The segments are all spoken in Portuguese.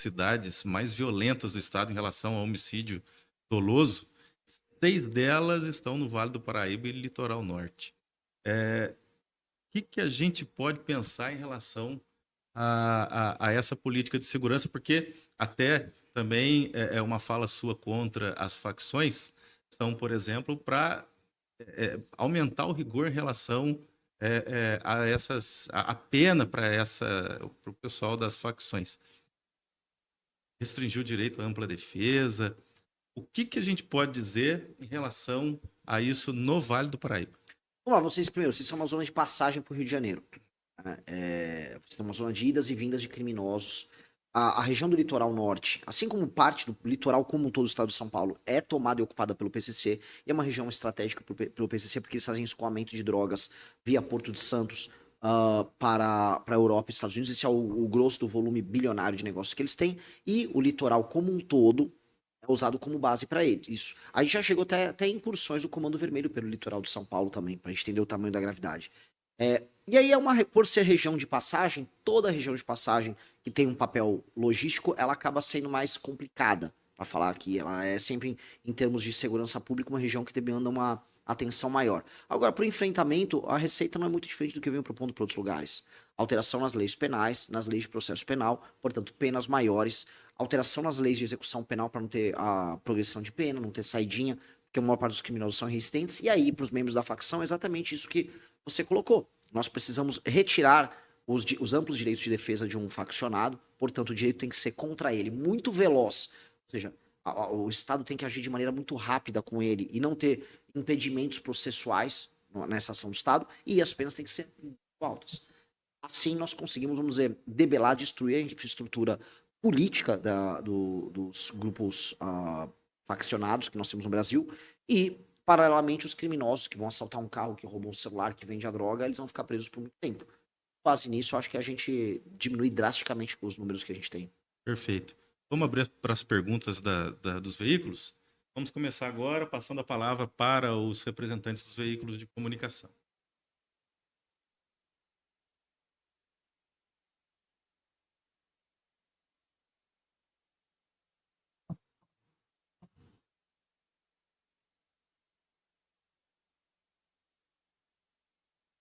cidades mais violentas do estado em relação ao homicídio doloso, 6 delas estão no Vale do Paraíba e Litoral Norte. Que a gente pode pensar em relação a essa política de segurança? Porque até também é uma fala sua contra as facções, são, por exemplo, para aumentar o rigor em relação a pena para o pessoal das facções. Restringir o direito à ampla defesa. O que a gente pode dizer em relação a isso no Vale do Paraíba? Vamos lá, vocês são uma zona de passagem para o Rio de Janeiro. Né? Vocês são uma zona de idas e vindas de criminosos. A região do litoral norte, assim como parte do litoral como um todo do estado de São Paulo, é tomada e ocupada pelo PCC, e é uma região estratégica pelo PCC, porque eles fazem escoamento de drogas via Porto de Santos para a Europa e Estados Unidos. Esse é o grosso do volume bilionário de negócios que eles têm, e o litoral como um todo é usado como base para eles. Isso. A gente já chegou até incursões do Comando Vermelho pelo litoral de São Paulo também, para a gente entender o tamanho da gravidade. E aí, por ser região de passagem, toda região de passagem que tem um papel logístico, ela acaba sendo mais complicada, para falar aqui. Ela é sempre, em termos de segurança pública, uma região que demanda uma atenção maior. Agora, para o enfrentamento, a receita não é muito diferente do que eu venho propondo para outros lugares. Alteração nas leis penais, nas leis de processo penal, portanto, penas maiores. Alteração nas leis de execução penal para não ter a progressão de pena, não ter saidinha, porque a maior parte dos criminosos são resistentes. E aí, para os membros da facção, é exatamente isso que você colocou. Nós precisamos retirar os amplos direitos de defesa de um faccionado, portanto, o direito tem que ser contra ele, muito veloz. Ou seja, o Estado tem que agir de maneira muito rápida com ele e não ter impedimentos processuais nessa ação do Estado, e as penas têm que ser muito altas. Assim, nós conseguimos, vamos dizer, debelar, destruir a infraestrutura política dos grupos faccionados que nós temos no Brasil e, paralelamente, os criminosos que vão assaltar um carro, que roubam um celular, que vende a droga, eles vão ficar presos por muito tempo. Com base nisso, eu acho que a gente diminui drasticamente os números que a gente tem. Perfeito. Vamos abrir para as perguntas dos veículos? Vamos começar agora passando a palavra para os representantes dos veículos de comunicação.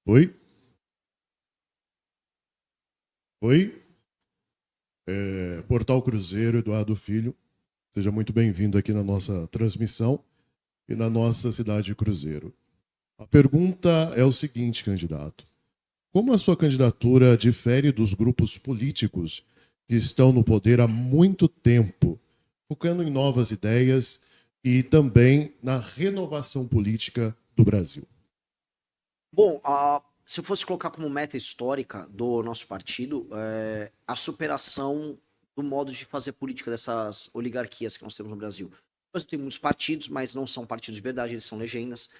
Oi? Portal Cruzeiro, Eduardo Filho. Seja muito bem-vindo aqui na nossa transmissão e na nossa cidade de Cruzeiro. A pergunta é o seguinte, candidato. Como a sua candidatura difere dos grupos políticos que estão no poder há muito tempo, focando em novas ideias e também na renovação política do Brasil? Bom, se eu fosse colocar como meta histórica do nosso partido, a superação do modo de fazer política dessas oligarquias que nós temos no Brasil. O Brasil tem muitos partidos, mas não são partidos de verdade, eles são legendas.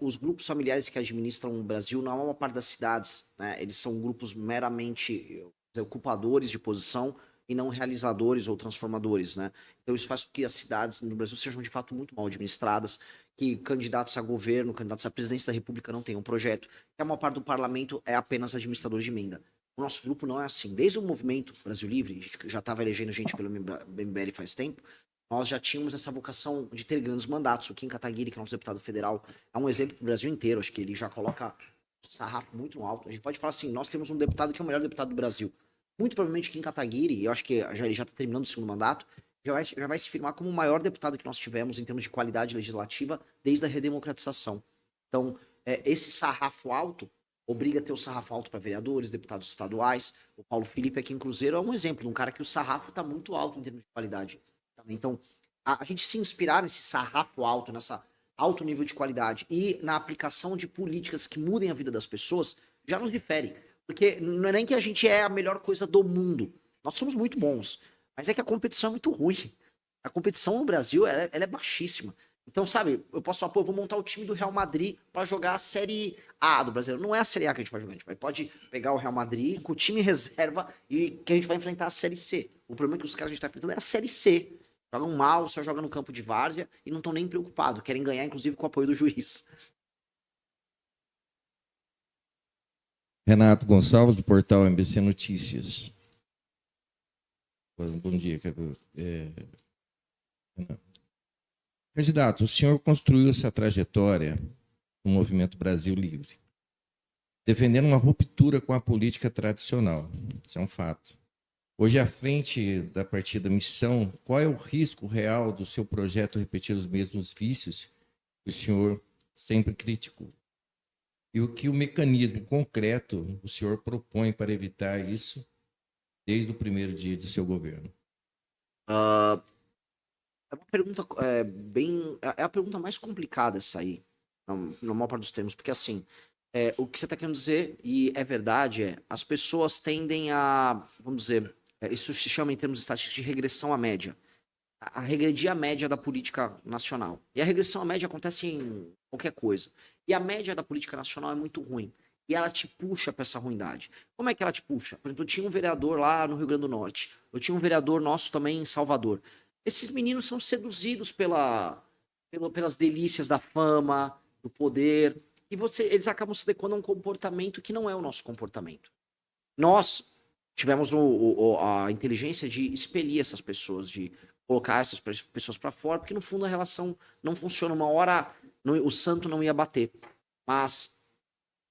Os grupos familiares que administram o Brasil, na maior parte das cidades, né, eles são grupos meramente ocupadores de posição e não realizadores ou transformadores, né? Então isso faz com que as cidades no Brasil sejam de fato muito mal administradas, que candidatos a governo, candidatos à presidência da República não tenham um projeto, que a maior parte do parlamento é apenas administrador de emenda. O nosso grupo não é assim. Desde o movimento Brasil Livre, a gente já estava elegendo gente pelo MBL faz tempo, nós já tínhamos essa vocação de ter grandes mandatos. O Kim Kataguiri, que é nosso deputado federal, é um exemplo para o Brasil inteiro. Acho que ele já coloca o sarrafo muito no alto. A gente pode falar assim, nós temos um deputado que é o melhor deputado do Brasil. Muito provavelmente Kim Kataguiri, eu acho que ele já está terminando o segundo mandato, já vai se firmar como o maior deputado que nós tivemos em termos de qualidade legislativa desde a redemocratização. Então, esse sarrafo alto obriga a ter o sarrafo alto para vereadores, deputados estaduais. O Paulo Felipe aqui em Cruzeiro é um exemplo de um cara que o sarrafo está muito alto em termos de qualidade. Então, a gente se inspirar nesse sarrafo alto, nessa alto nível de qualidade e na aplicação de políticas que mudem a vida das pessoas, já nos difere. Porque não é nem que a gente é a melhor coisa do mundo. Nós somos muito bons. Mas é que a competição é muito ruim. A competição no Brasil, ela é baixíssima. Então, sabe, eu posso falar, pô, eu vou montar o time do Real Madrid para jogar a Série A do Brasil. Não é a Série A que a gente vai jogar. A gente pode pegar o Real Madrid com o time reserva e que a gente vai enfrentar a Série C. O problema é que os caras que a gente tá enfrentando é a Série C. Jogam mal, só jogam no campo de várzea e não estão nem preocupados. Querem ganhar, inclusive, com o apoio do juiz. Renato Gonçalves, do portal MBC Notícias. Bom dia. Candidato, o senhor construiu essa trajetória no Movimento Brasil Livre, defendendo uma ruptura com a política tradicional. Isso é um fato. Hoje, à frente da partida Missão, qual é o risco real do seu projeto repetir os mesmos vícios que o senhor sempre criticou? E o que o mecanismo concreto o senhor propõe para evitar isso desde o primeiro dia de seu governo? É uma pergunta é a pergunta mais complicada essa aí, na maior parte dos termos, porque assim, o que você está querendo dizer, e é verdade, as pessoas tendem a, vamos dizer, isso se chama em termos estatísticos de regressão à média. A regredir a média da política nacional. E a regressão à média acontece em qualquer coisa. E a média da política nacional é muito ruim. E ela te puxa para essa ruindade. Como é que ela te puxa? Por exemplo, eu tinha um vereador lá no Rio Grande do Norte. Eu tinha um vereador nosso também em Salvador. Esses meninos são seduzidos pelas delícias da fama, do poder. E eles acabam se adequando a um comportamento que não é o nosso comportamento. Nós tivemos a inteligência de expelir essas pessoas, de colocar essas pessoas para fora, porque no fundo a relação não funciona. Uma hora o santo não ia bater. Mas,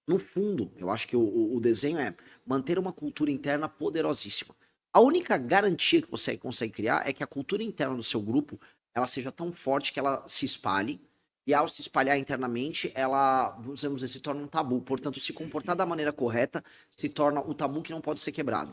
no fundo, eu acho que o desenho é manter uma cultura interna poderosíssima. A única garantia que você consegue criar é que a cultura interna do seu grupo ela seja tão forte que ela se espalhe, e ao se espalhar internamente, ela, vamos dizer, se torna um tabu. Portanto, se comportar da maneira correta se torna o tabu que não pode ser quebrado.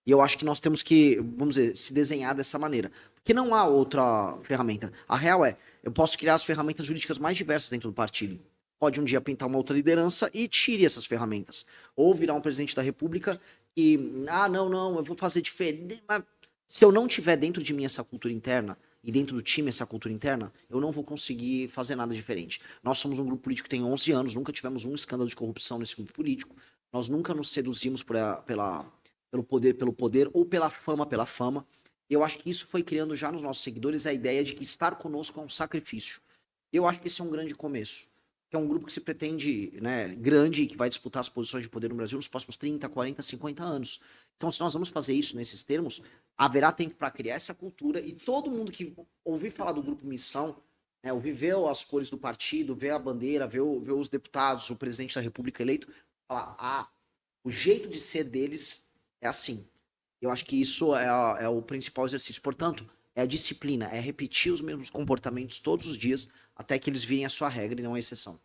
E eu acho que nós temos que, vamos dizer, se desenhar dessa maneira. Porque não há outra ferramenta. A real é, eu posso criar as ferramentas jurídicas mais diversas dentro do partido. Pode um dia pintar uma outra liderança e tire essas ferramentas. Ou virar um presidente da república e, não, eu vou fazer diferente. Mas se eu não tiver dentro de mim essa cultura interna, e dentro do time essa cultura interna, eu não vou conseguir fazer nada diferente. Nós somos um grupo político que tem 11 anos, nunca tivemos um escândalo de corrupção nesse grupo político. Nós nunca nos seduzimos pelo poder ou pela fama. Eu acho que isso foi criando já nos nossos seguidores a ideia de que estar conosco é um sacrifício. Eu acho que esse é um grande começo. Que é um grupo que se pretende, né, grande e que vai disputar as posições de poder no Brasil nos próximos 30, 40, 50 anos. Então, se nós vamos fazer isso nesses termos, haverá tempo para criar essa cultura e todo mundo que ouvir falar do Grupo Missão, né, ouvir ver as cores do partido, ver a bandeira, ver os deputados, o presidente da República eleito, falar, o jeito de ser deles é assim. Eu acho que isso é o principal exercício. Portanto, é a disciplina, é repetir os mesmos comportamentos todos os dias até que eles virem a sua regra e não a exceção.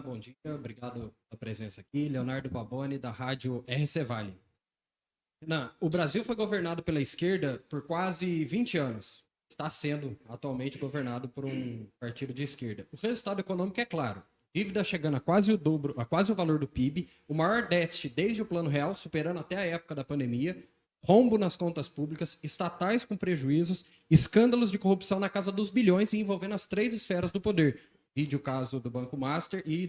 Bom dia, obrigado pela presença aqui. Leonardo Baboni, da rádio RC Vale. O Brasil foi governado pela esquerda por quase 20 anos. Está sendo atualmente governado por um partido de esquerda. O resultado econômico é claro. Dívida chegando a quase o dobro, a quase o valor do PIB, o maior déficit desde o Plano Real, superando até a época da pandemia, rombo nas contas públicas, estatais com prejuízos, escândalos de corrupção na casa dos bilhões e envolvendo as 3 esferas do poder. Vídeo o caso do Banco Master e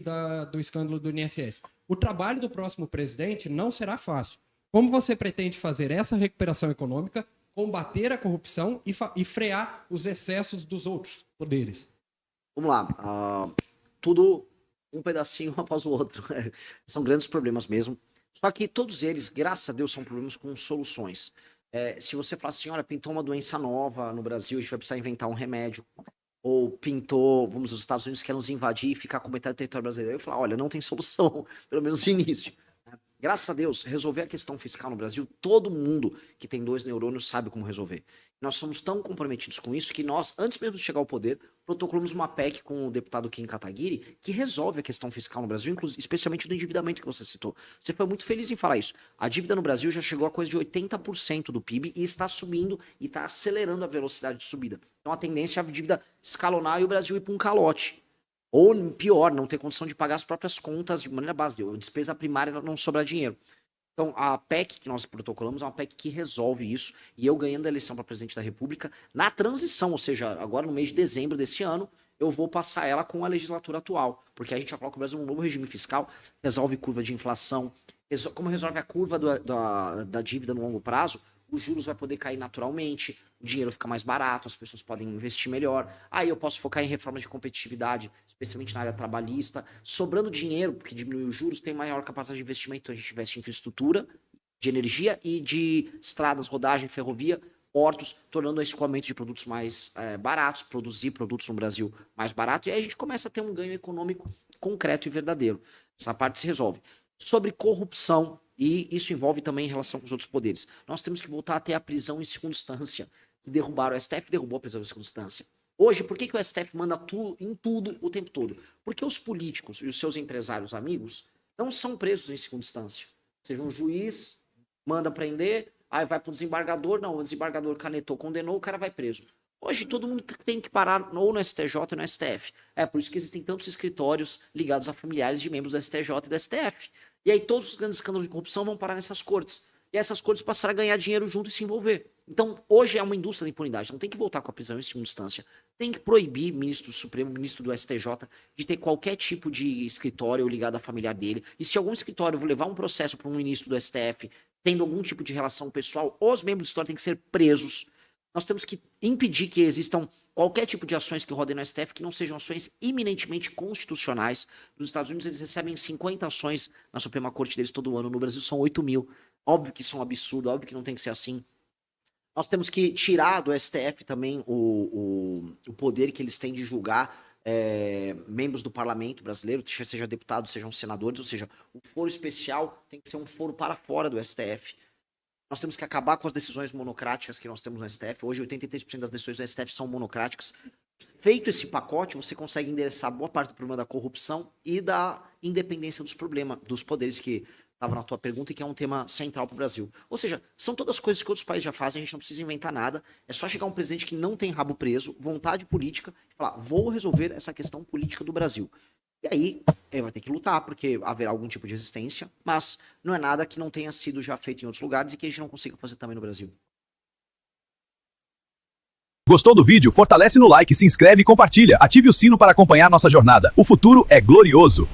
do escândalo do INSS. O trabalho do próximo presidente não será fácil. Como você pretende fazer essa recuperação econômica, combater a corrupção e frear os excessos dos outros poderes? Vamos lá. Tudo um pedacinho um após o outro. São grandes problemas mesmo. Só que todos eles, graças a Deus, são problemas com soluções. Se você falar assim, olha, pintou uma doença nova no Brasil, a gente vai precisar inventar um remédio. Ou pintou, os Estados Unidos querem nos invadir e ficar com metade do território brasileiro. Eu falo, olha, não tem solução, pelo menos de início. Graças a Deus, resolver a questão fiscal no Brasil, todo mundo que tem 2 neurônios sabe como resolver. Nós somos tão comprometidos com isso que nós, antes mesmo de chegar ao poder, protocolamos uma PEC com o deputado Kim Kataguiri que resolve a questão fiscal no Brasil, especialmente do endividamento que você citou. Você foi muito feliz em falar isso. A dívida no Brasil já chegou a coisa de 80% do PIB e está subindo e está acelerando a velocidade de subida. Então a tendência é a dívida escalonar e o Brasil ir para um calote. Ou, pior, não ter condição de pagar as próprias contas de maneira básica. A despesa primária não sobrar dinheiro. Então, a PEC que nós protocolamos é uma PEC que resolve isso. E eu ganhando a eleição para presidente da República, na transição, ou seja, agora no mês de dezembro desse ano, eu vou passar ela com a legislatura atual. Porque a gente já coloca o Brasil num novo regime fiscal, resolve curva de inflação. Como resolve a curva da dívida no longo prazo, os juros vai poder cair naturalmente, o dinheiro fica mais barato, as pessoas podem investir melhor. Aí eu posso focar em reformas de competitividade, especialmente na área trabalhista, sobrando dinheiro, porque diminui os juros, tem maior capacidade de investimento, então a gente investe em infraestrutura, de energia e de estradas, rodagem, ferrovia, portos, tornando o escoamento de produtos mais baratos, produzir produtos no Brasil mais barato, e aí a gente começa a ter um ganho econômico concreto e verdadeiro. Essa parte se resolve. Sobre corrupção, e isso envolve também em relação com os outros poderes. Nós temos que voltar a ter a prisão em segunda instância. Derrubaram o STF, derrubou a prisão em segunda instância. Hoje, por que o STF manda em tudo o tempo todo? Porque os políticos e os seus empresários amigos não são presos em segunda instância. Ou seja, um juiz manda prender, aí vai para o desembargador, não, o desembargador canetou, condenou, o cara vai preso. Hoje todo mundo tem que parar ou no STJ ou no STF. É por isso que existem tantos escritórios ligados a familiares de membros do STJ e do STF. E aí todos os grandes escândalos de corrupção vão parar nessas cortes. E essas cortes passaram a ganhar dinheiro junto e se envolver. Então, hoje é uma indústria da impunidade. Não tem que voltar com a prisão em segunda instância. Tem que proibir ministro do Supremo, ministro do STJ, de ter qualquer tipo de escritório ligado à familiar dele. E se algum escritório levar um processo para um ministro do STF, tendo algum tipo de relação pessoal, os membros do escritório têm que ser presos. Nós temos que impedir que existam qualquer tipo de ações que rodem no STF que não sejam ações eminentemente constitucionais. Nos Estados Unidos eles recebem 50 ações na Suprema Corte deles todo ano. No Brasil são 8 mil. Óbvio que isso é um absurdo, óbvio que não tem que ser assim. Nós temos que tirar do STF também o poder que eles têm de julgar membros do parlamento brasileiro, seja deputados, sejam senadores, ou seja, o foro especial tem que ser um foro para fora do STF. Nós temos que acabar com as decisões monocráticas que nós temos no STF. Hoje, 83% das decisões do STF são monocráticas. Feito esse pacote, você consegue endereçar boa parte do problema da corrupção e da independência dos poderes que estava na tua pergunta e que é um tema central para o Brasil. Ou seja, são todas coisas que outros países já fazem, a gente não precisa inventar nada. É só chegar um presidente que não tem rabo preso, vontade política, e falar, vou resolver essa questão política do Brasil. E aí, ele vai ter que lutar, porque haverá algum tipo de resistência, mas não é nada que não tenha sido já feito em outros lugares e que a gente não consiga fazer também no Brasil. Gostou do vídeo? Fortalece no like, se inscreve e compartilha. Ative o sino para acompanhar nossa jornada. O futuro é glorioso.